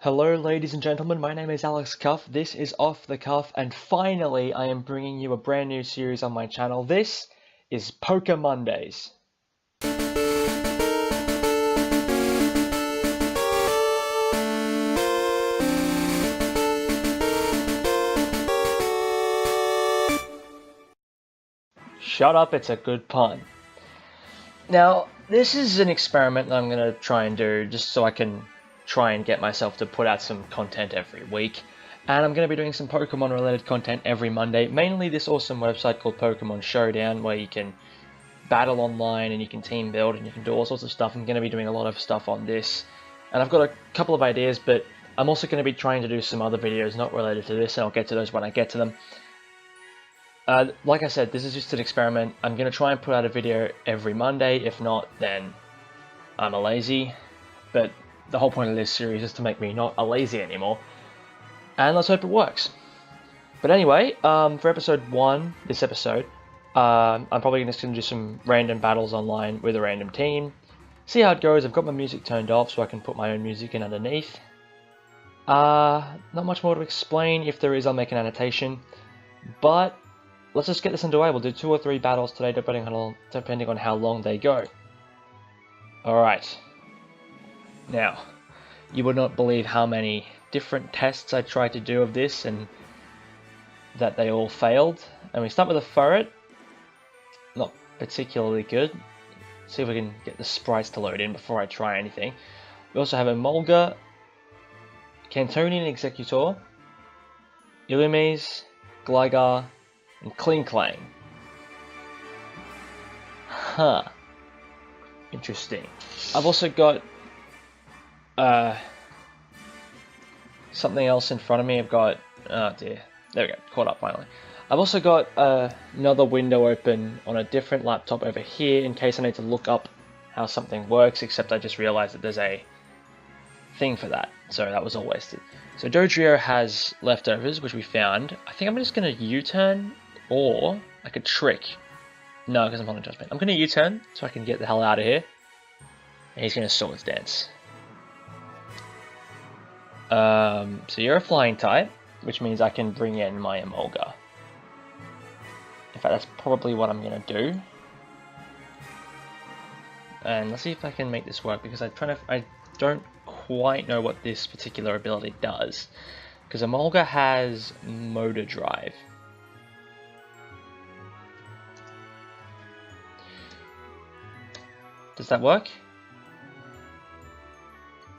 Hello ladies and gentlemen, my name is Alex Cuff, this is Off the Cuff, and finally I am bringing you a brand new series on my channel. This is Pokémondays. Shut up, it's a good pun. Now, this is an experiment that I'm going to try and do just so I can try and get myself to put out some content every week. And I'm going to be doing some Pokemon related content every Monday, mainly this awesome website called Pokémon Showdown, where you can battle online and you can team build and you can do all sorts of stuff. I'm going to be doing a lot of stuff on this, and I've got a couple of ideas, but I'm also going to be trying to do some other videos not related to this, and I'll get to those when I get to them. Like I said, this is just an experiment. I'm going to try and put out a video every Monday. If not, then I'm a lazy. But the whole point of this series is to make me not a lazy anymore. And let's hope it works. But anyway, for episode 1, this episode, I'm probably just going to do some random battles online with a random team. See how it goes. I've got my music turned off so I can put my own music in underneath. Not much more to explain. If there is, I'll make an annotation. But let's just get this underway. We'll do 2 or 3 battles today, depending on how long they go. Alright. Now, you would not believe how many different tests I tried to do of this, and that they all failed. And we start with a Furret. Not particularly good. See if we can get the sprites to load in before I try anything. We also have a Mulga, Cantonian Executor, Illumise, Gligar, and Klinklang. Huh. Interesting. I've also got something else in front of me. I've got, oh dear, there we go, caught up finally. I've also got another window open on a different laptop over here in case I need to look up how something works, except I just realized that there's a thing for that, so that was all wasted. So Dodrio has leftovers, which we found. I think I'm just going to U-turn, or I could trick. No, because I'm holding judgment. I'm going to U-turn so I can get the hell out of here. And he's going to Swords Dance. So you're a flying type, which means I can bring in my Emolga. In fact, that's probably what I'm going to do. And let's see if I can make this work, because I don't quite know what this particular ability does. Because Emolga has Motor Drive. Does that work?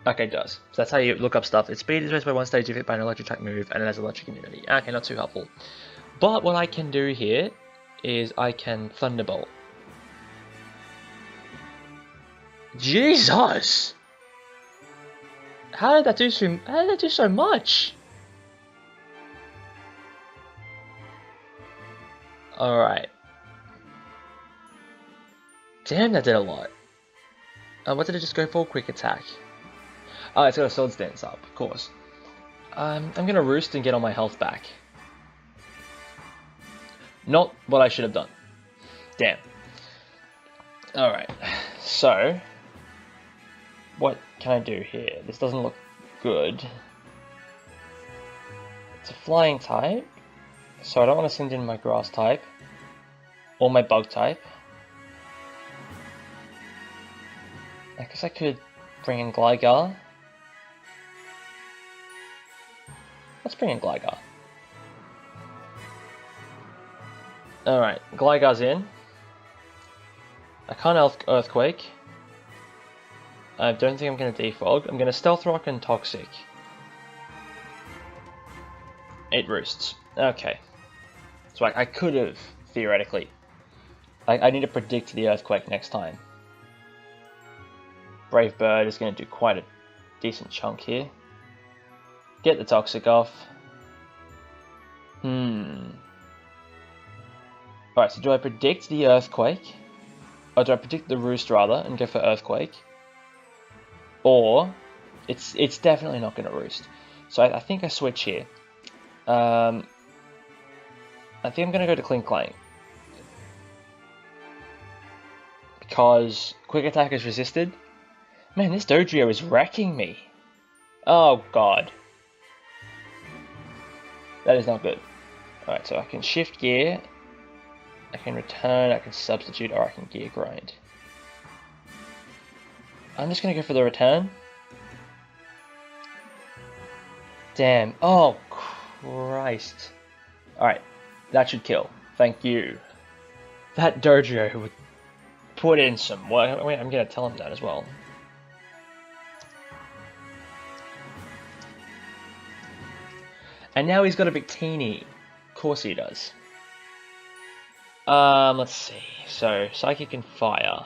Okay, it does. So that's how you look up stuff. Its speed is raised by 1 stage if hit by an electric type move, and it has electric immunity. Okay, not too helpful. But what I can do here is I can Thunderbolt. Jesus! How did that do so much? Alright. Damn, that did a lot. What did it just go for? Quick attack. Oh, it's got a Swords Dance up, of course. I'm gonna Roost and get all my health back. Not what I should have done. Damn. Alright, so what can I do here? This doesn't look good. It's a flying type, so I don't want to send in my grass type or my bug type. I guess I could bring in Gligar. Let's bring in Gligar. Alright, Gligar's in. I can't Earthquake. I don't think I'm going to Defog. I'm going to Stealth Rock and Toxic. 8 Roosts. Okay. So I could have, theoretically. I need to predict the Earthquake next time. Brave Bird is going to do quite a decent chunk here. Get the Toxic off. Alright, so do I predict the Earthquake? Or do I predict the Roost rather and go for Earthquake? Or it's definitely not going to Roost. So I think I switch here. I think I'm going to go to Klinklang. Because Quick Attack is resisted. Man, this Dodrio is wrecking me. Oh god. That is not good. Alright, so I can shift gear, I can return, I can substitute, or I can gear grind. I'm just gonna go for the return. Damn. Oh, Christ. Alright, that should kill. Thank you. That Dodrio would put in some work. Wait, I'm gonna tell him that as well. And now he's got a Victini. Of course he does. Let's see. So, Psychic and Fire.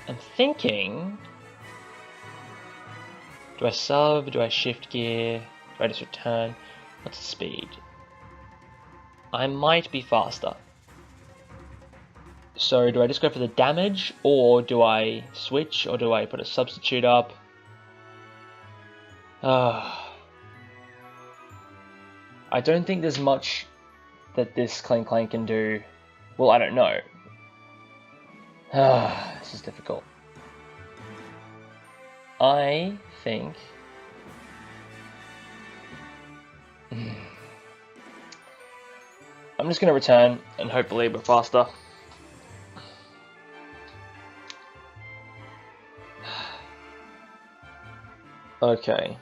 I'm thinking... Do I sub? Do I shift gear? Do I just return? What's the speed? I might be faster. So do I just go for the damage, or do I switch, or do I put a substitute up? I don't think there's much that this Clank can do. Well, I don't know. This is difficult. I think... I'm just going to return, and hopefully we're faster. Okay.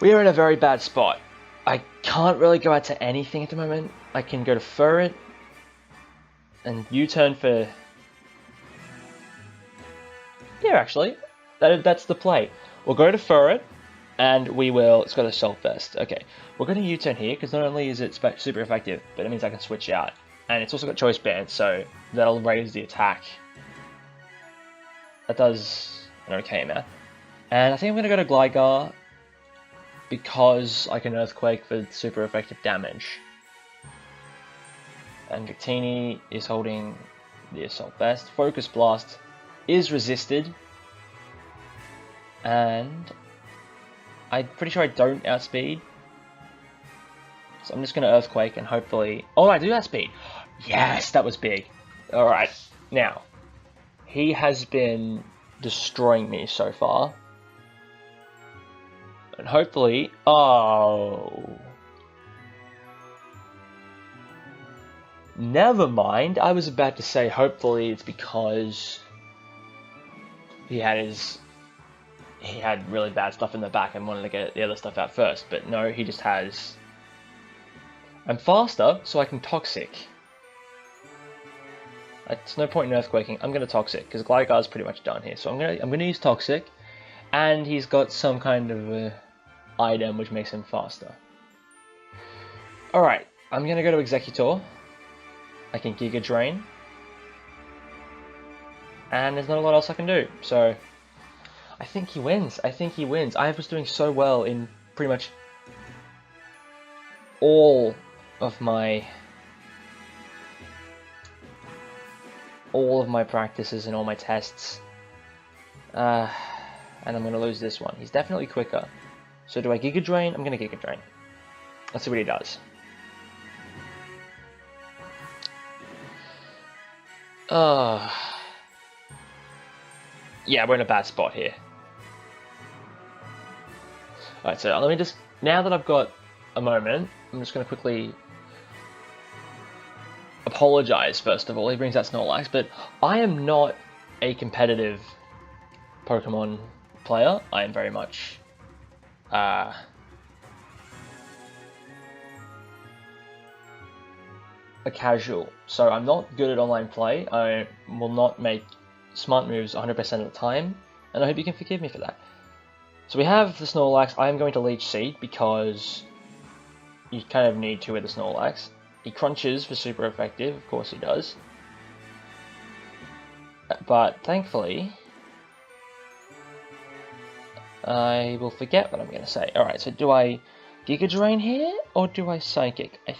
We are in a very bad spot. I can't really go out to anything at the moment. I can go to Furret, and U-turn for... Yeah, actually, that's the play. We'll go to Furret, and we will... It's got a Self Vest. Okay, we're going to U-turn here, because not only is it super effective, but it means I can switch out. And it's also got Choice Band, so that'll raise the attack. That does an okay amount. And I think I'm going to go to Gligar, because I can Earthquake for super effective damage. And Victini is holding the Assault Vest. Focus Blast is resisted. And I'm pretty sure I don't outspeed. So I'm just going to Earthquake and hopefully... Oh, I do outspeed! Yes, that was big. Alright, now. He has been destroying me so far. And hopefully... Oh... Never mind. I was about to say hopefully it's because he had really bad stuff in the back and wanted to get the other stuff out first. But no, he just has... I'm faster, so I can Toxic. It's no point in Earthquaking. I'm going to Toxic, because Gligar's pretty much done here. So I'm gonna use Toxic, and he's got some kind of item which makes him faster. Alright, I'm going to go to Executor. I can Giga Drain. And there's not a lot else I can do. So, I think he wins. I think he wins. I was doing so well in pretty much all of my practices and all my tests. And I'm going to lose this one. He's definitely quicker. So do I Giga Drain? I'm going to Giga Drain. Let's see what he does. Yeah, we're in a bad spot here. Alright, so let me just... Now that I've got a moment, I'm just going to quickly apologize, first of all. He brings out Snorlax, but I am not a competitive Pokemon player. I am very much... a casual, so I'm not good at online play. I will not make smart moves 100% of the time, and I hope you can forgive me for that. So we have the Snorlax. I am going to Leech Seed because you kind of need to with the Snorlax. He crunches for super effective, of course he does. But thankfully, I will forget what I'm going to say. Alright, so do I Giga Drain here, or do I Psychic? I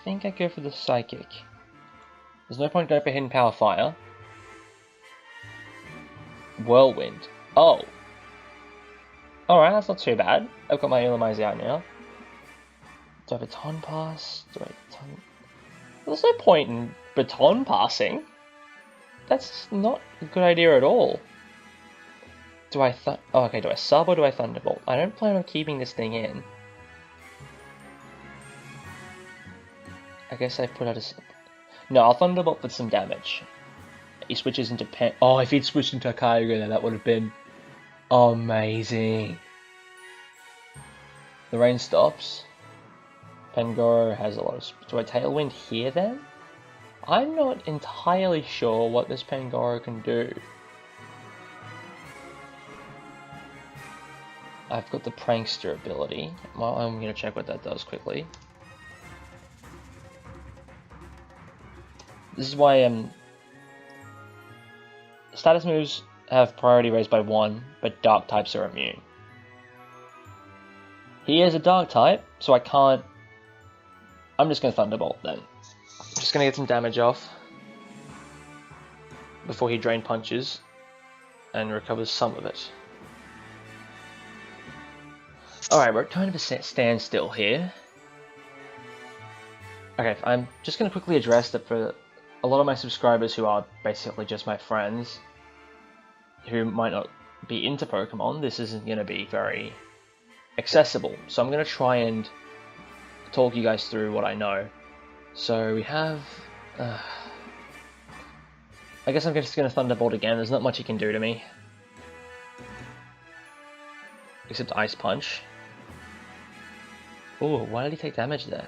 think I go for the Psychic. There's no point going for Hidden Power Fire. Whirlwind. Oh. Alright, that's not too bad. I've got my Illumise out now. Do I have a Ton Pass? Do I ton... There's no point in baton passing. That's not a good idea at all. Do I oh, okay, do I sub or do I Thunderbolt? I don't plan on keeping this thing in. I guess I put out a... No, I'll Thunderbolt for some damage. He switches into Pen... Oh, if he'd switched into Kyogre, then that would have been amazing. The rain stops. Pangoro has a lot of... Do I Tailwind here then? I'm not entirely sure what this Pangoro can do. I've got the Prankster ability. Well, I'm going to check what that does quickly. This is why status moves have priority raised by 1, but dark types are immune. He is a dark type, so I can't... I'm just going to Thunderbolt then. Just going to get some damage off before he Drain Punches and recovers some of it. Alright, we're at kind of a standstill here. Okay, I'm just going to quickly address that for a lot of my subscribers who are basically just my friends, who might not be into Pokemon, this isn't going to be very accessible. So I'm going to try and talk you guys through what I know. So we have... I guess I'm just going to Thunderbolt again. There's not much he can do to me. Except Ice Punch. Ooh, why did he take damage there?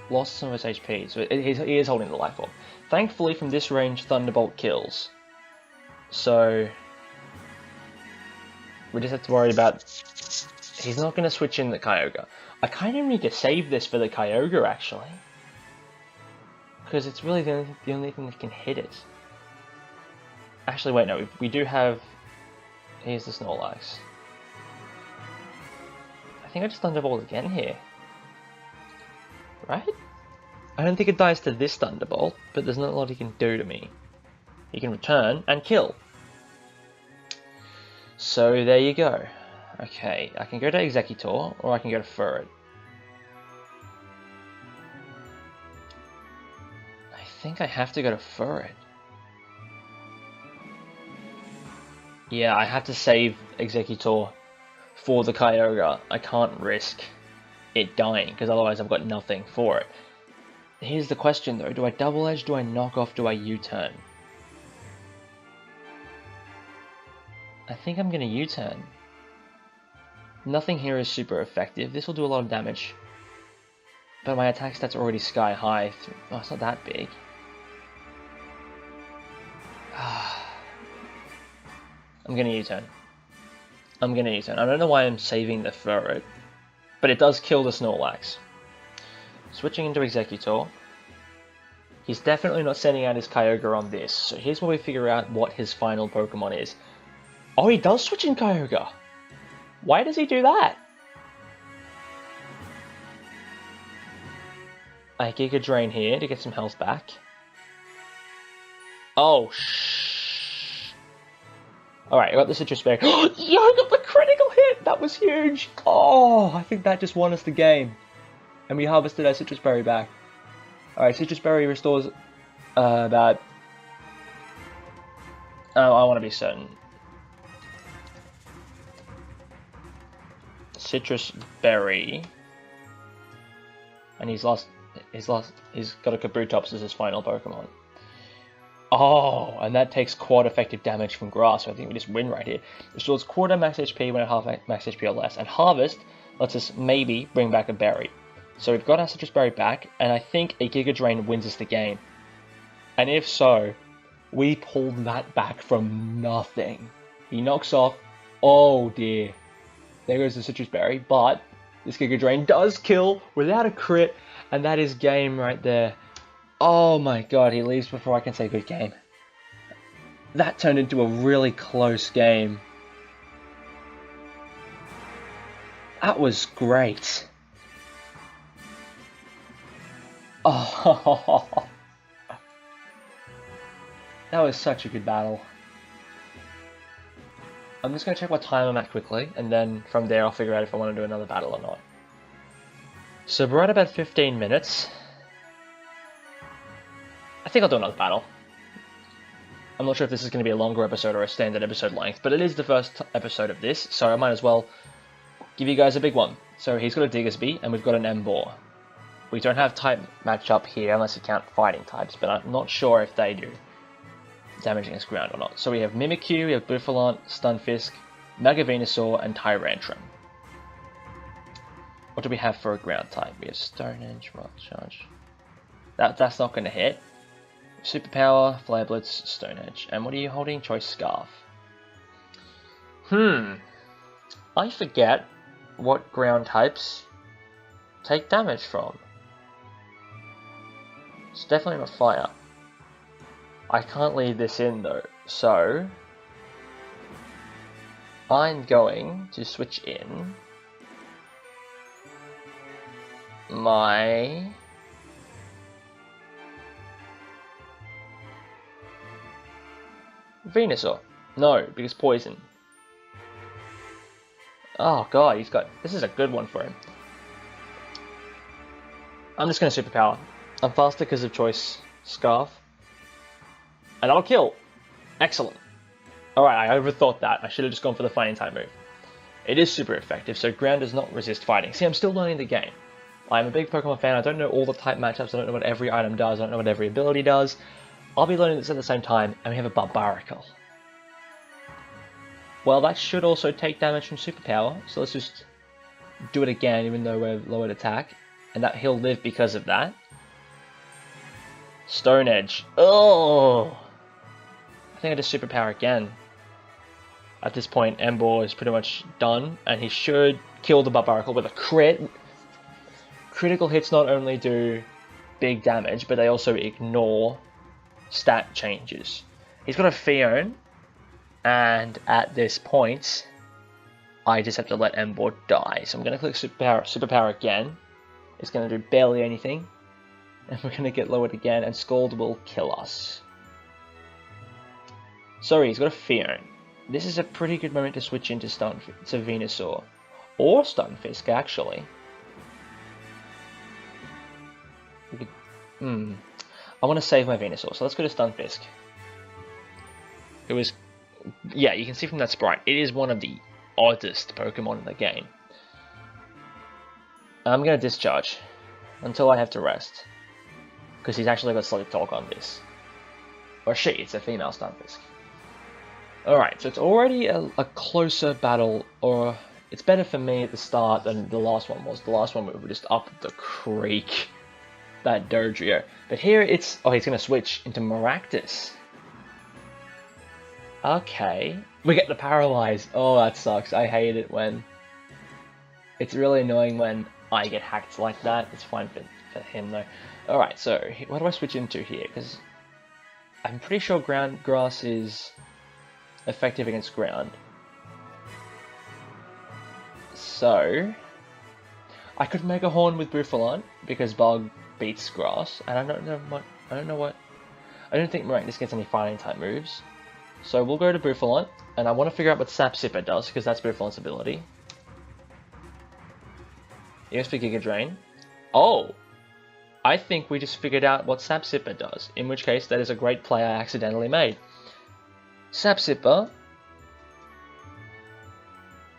Lost some of his HP, so he is holding the life orb. Thankfully, from this range, Thunderbolt kills. So... we just have to worry about... He's not going to switch in the Kyogre. I kind of need to save this for the Kyogre, actually. Because it's really the only thing that can hit it. Actually, wait, no, we do have... Here's the Snorlax. I think I just Thunderbolt again here. Right? I don't think it dies to this Thunderbolt, but there's not a lot he can do to me. He can return and kill. So there you go. Okay, I can go to Executor, or I can go to Furret. I think I have to go to Furret. Yeah, I have to save Executor for the Kyogre. I can't risk it dying, because otherwise I've got nothing for it. Here's the question though, do I Double Edge, do I Knock Off, do I U-turn? I think I'm going to U-turn. Nothing here is super effective. This will do a lot of damage. But my attack stat's already sky high. Oh, it's not that big. I'm going to U-turn. I'm going to U-turn. I don't know why I'm saving the Furret, but it does kill the Snorlax. Switching into Executor. He's definitely not sending out his Kyogre on this, so here's where we figure out what his final Pokemon is. Oh, he does switch in Kyogre! Why does he do that? I Giga Drain here to get some health back. Oh, shh. Alright, I got the Citrus Berry. Yeah, I got the critical hit! That was huge! Oh, I think that just won us the game. And we harvested our Citrus Berry back. Alright, Citrus Berry restores about... Oh, I want to be certain. Citrus Berry. And he's got a Kabutops as his final Pokemon. Oh, and that takes quad effective damage from grass, so I think we just win right here. Restores quarter max HP when at half max HP or less. And Harvest lets us maybe bring back a berry. So we've got our Citrus Berry back, and I think a Giga Drain wins us the game. And if so, we pulled that back from nothing. He knocks off, oh dear. There goes the Citrus Berry, but this Giga Drain does kill without a crit, and that is game right there. Oh my god, he leaves before I can say good game. That turned into a really close game. That was great. Oh, that was such a good battle. I'm just going to check what time I'm at quickly, and then from there I'll figure out if I want to do another battle or not. So we're at about 15 minutes. I think I'll do another battle. I'm not sure if this is going to be a longer episode or a standard episode length, but it is the first episode of this, so I might as well give you guys a big one. So he's got a Diggersby, and we've got an Emboar. We don't have type matchup here unless you count fighting types, but I'm not sure if they do damage against ground or not. So we have Mimikyu, we have Buffalant, Stunfisk, Mega Venusaur, and Tyrantrum. What do we have for a ground type? We have Stone Edge, Rock Charge. That's not going to hit. Superpower, Flare Blitz, Stone Edge. And what are you holding? Choice Scarf. I forget what ground types take damage from. It's definitely not fire. I can't leave this in though, so I'm going to switch in my Venusaur. No, because poison. Oh god, this is a good one for him. I'm just going to Superpower. I'm faster because of Choice Scarf. And that'll kill. Excellent. Alright, I overthought that. I should have just gone for the fighting type move. It is super effective, so ground does not resist fighting. See, I'm still learning the game. I'm a big Pokemon fan. I don't know all the type matchups. I don't know what every item does. I don't know what every ability does. I'll be learning this at the same time, and we have a Barbaracle. Well, that should also take damage from Superpower, so let's just do it again, even though we're lowered attack. And that he'll live because of that. Stone Edge. Oh! I think I just Superpower again. At this point, Emboar is pretty much done, and he should kill the Barbaracle with a crit. Critical hits not only do big damage, but they also ignore stat changes. He's got a Fion, and at this point, I just have to let Emboar die. So I'm going to click Superpower again. It's going to do barely anything, and we're going to get lowered again, and Scald will kill us. Sorry, he's got a Fion. This is a pretty good moment to switch into Venusaur. Or Stunfisk, actually. I want to save my Venusaur, so let's go to Stunfisk. It was... Yeah, you can see from that sprite, it is one of the oddest Pokemon in the game. I'm going to Discharge until I have to rest. Because he's actually got Sleep Talk on this. Or she, it's a female Stunfisk. Alright, so it's already a closer battle, or it's better for me at the start than the last one was. The last one we were just up the creek, that Dodrio. But here it's, oh, he's going to switch into Maractus. Okay, we get the Paralyze. Oh, that sucks. I hate it when, it's really annoying when I get hacked like that. It's fine for him though. Alright, so what do I switch into here? Because I'm pretty sure Ground Grass is effective against ground. So I could make a Horn with Buffalant because Bug beats Grass, and I don't think Maractus gets any fighting type moves. So we'll go to Buffalant, and I want to figure out what Sap Sipper does because that's Buffalant's ability. EXP Giga Drain. Oh, I think we just figured out what Sap Sipper does. In which case, that is a great play I accidentally made. Sap Sipper.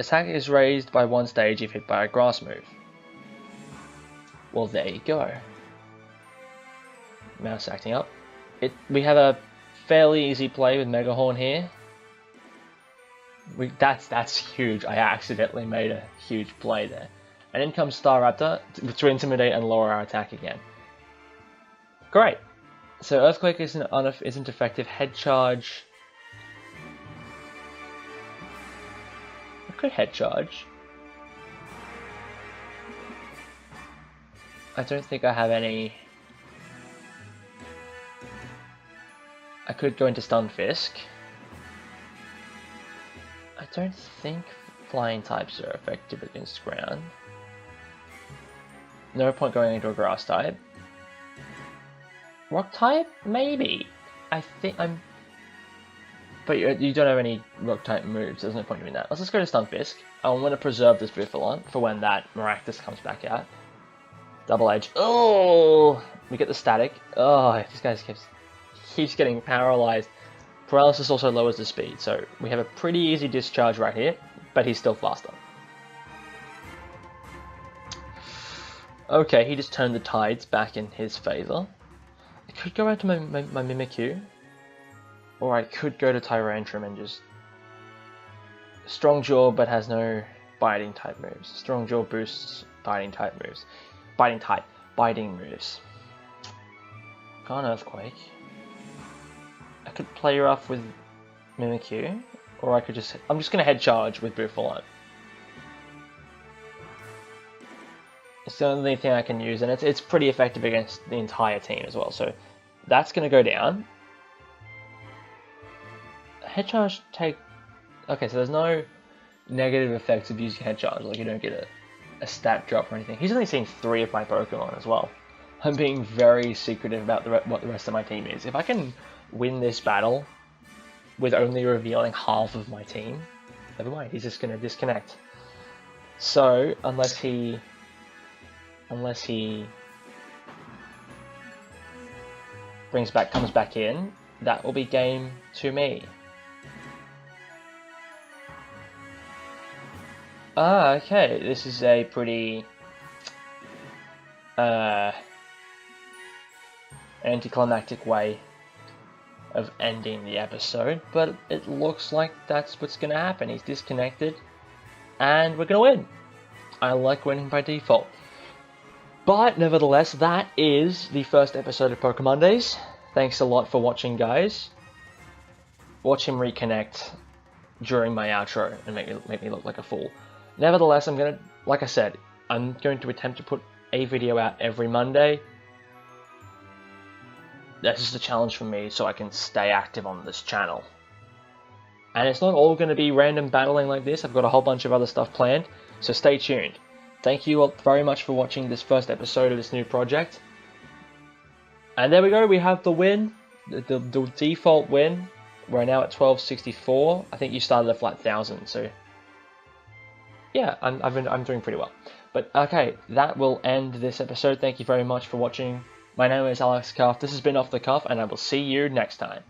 Attack is raised by one stage if hit by a grass move. Well, there you go. Mouse acting up. We have a fairly easy play with Mega Horn here. That's huge. I accidentally made a huge play there. And in comes Staraptor to intimidate and lower our attack again. Great. So Earthquake isn't effective. Head Charge. I could Head Charge. I don't think I have any. I could go into Stunfisk. I don't think flying types are effective against ground. No point going into a grass type. Rock type? Maybe. I think I'm... But you don't have any rock type moves, there's no point doing that. Let's just go to Stunfisk. I want to preserve this Buffalant for when that Maractus comes back out. Double Edge. Oh, we get the static. Oh, this guy keeps getting paralyzed. Paralysis also lowers the speed, so we have a pretty easy discharge right here, but he's still faster. Okay, he just turned the tides back in his favor. I could go out to my Mimikyu, or I could go to Tyrantrum and just... Strong Jaw, but has no biting type moves. Strong Jaw boosts biting type moves. Biting moves. Can't Earthquake. I could play rough with Mimikyu, or I could just... I'm just going to head charge with Buffaline. It's the only thing I can use, and it's pretty effective against the entire team as well, so that's going to go down. Head charge take... Okay, so there's no negative effects of using head charge, like you don't get a stat drop or anything. He's only seen 3 of my Pokemon as well. I'm being very secretive about what the rest of my team is. If I can win this battle with only revealing half of my team, never mind, he's just going to disconnect. So, unless he comes back in, that will be game to me. Ah, okay, this is a pretty anticlimactic way of ending the episode, but it looks like that's what's going to happen. He's disconnected, and we're going to win. I like winning by default. But nevertheless, that is the first episode of Pokémondays. Thanks a lot for watching, guys. Watch him reconnect during my outro and make me look like a fool. Nevertheless, like I said, I'm going to attempt to put a video out every Monday. That's just a challenge for me so I can stay active on this channel. And it's not all going to be random battling like this. I've got a whole bunch of other stuff planned, so stay tuned. Thank you all very much for watching this first episode of this new project. And there we go, we have the win, the default win. We're now at 1264. I think you started at flat 1000, so yeah, I'm doing pretty well. But okay, that will end this episode. Thank you very much for watching. My name is Alex Cuff. This has been Off the Cuff, and I will see you next time.